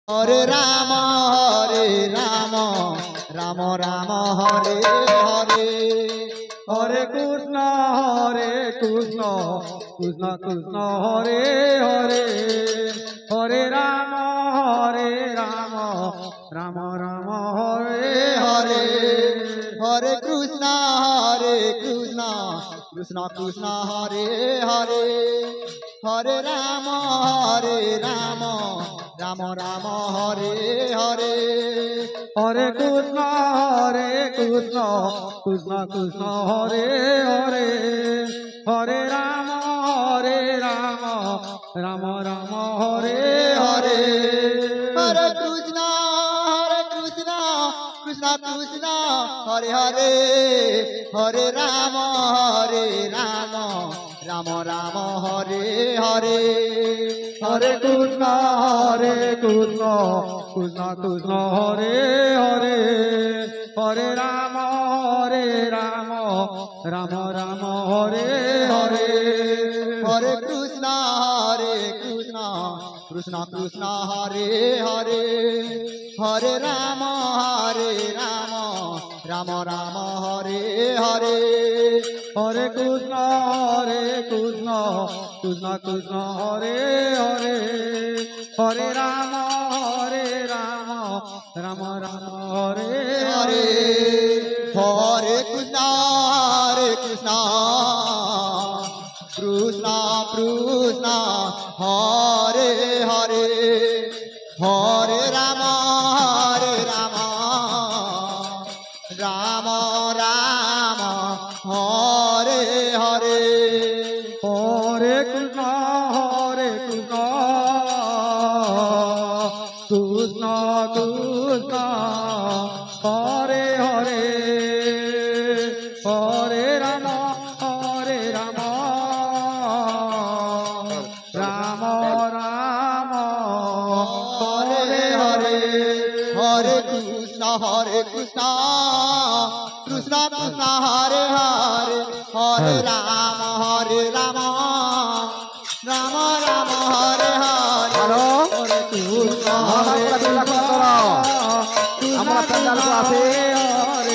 হরে রাম রাম রাম হরে হরে হরে কৃষ্ণ কৃষ্ণ কৃষ্ণ হরে হরে হরে রাম রাম রাম হরে হরে হরে কৃষ্ণ কৃষ্ণ কৃষ্ণ হরে হরে হরে রাম রাম রাম হরে হরে হরে কৃষ্ণ কৃষ্ণ কৃষ্ণ হরে হরে হরে রাম রাম রাম হরে হরে হরে কৃষ্ণ কৃষ্ণ কৃষ্ণ হরে হরে হরে রাম রাম রাম হরে হরে হরে কৃষ্ণ কৃষ্ণ কৃষ্ণ হরে হরে হরে রাম রাম রাম হরে হরে হরে কৃষ্ণ কৃষ্ণ কৃষ্ণ হরে হরে হরে রাম রাম রাম হরে হরে হরে কৃষ্ণ কৃষ্ণ কৃষ্ণ হরে হরে হরে রাম রাম রাম হরে হরে হরে কৃষ্ণ কৃষ্ণ কৃষ্ণ হরে হরে হরে রাম রাম রাম হরে হরে হরে কৃষ্ণ কৃষ্ণ কৃষ্ণ হরে হরে হরে রাম রাম রাম হরে হরে হরে কৃষ্ণ কৃষ্ণ কৃষ্ণ হরে হরে হরে রাম রাম রাম হরে হরে হরে কৃষ্ণ আমরা প্যান্ডালକୁ ଆସି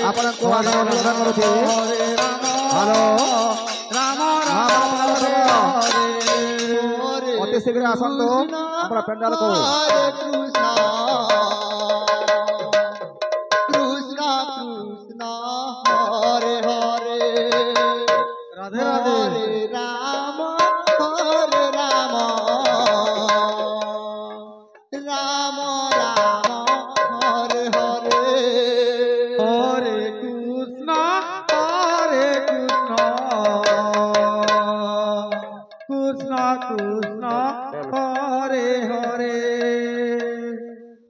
ଆପଣଙ୍କୁ ଅନୁରୋଧ କରୁଛି। ହ୍ୟାଲୋ ଅତି ଶୀଘ୍ର ଆସନ୍ତୁ ଆମର ପ୍ୟାଣ୍ଡାଲକୁ। ହରେ କୃଷ୍ଣ କୃଷ୍ଣ କୃଷ୍ଣ ହରେ ହରେ ରାଧେ ରାଧେ ହରେ ରାମ ରାମ ରାମ ହରେ ହରେ হরে কৃষ্ণ কৃষ্ণ কৃষ্ণ হরে হরে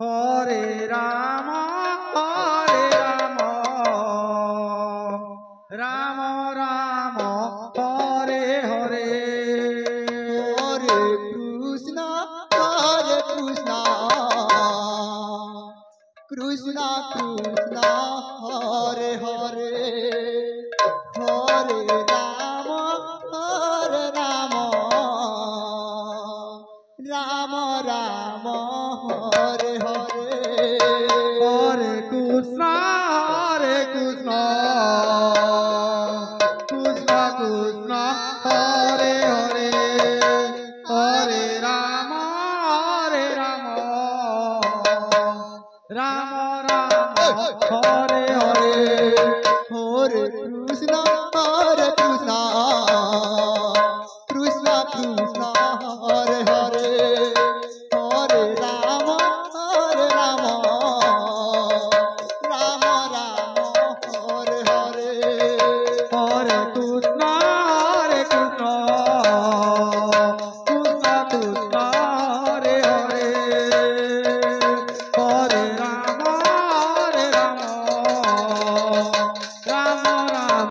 হরে রাম রাম রাম হরে হরে হরে কৃষ্ণ কৃষ্ণ কৃষ্ণ হরে হরে হরে রাম রাম রাম হরে হরে হরে কৃষ্ণ কৃষ্ণ কৃষ্ণ হরে হরে হরে রাম রাম রাম হরে হরে হরে কৃষ্ণ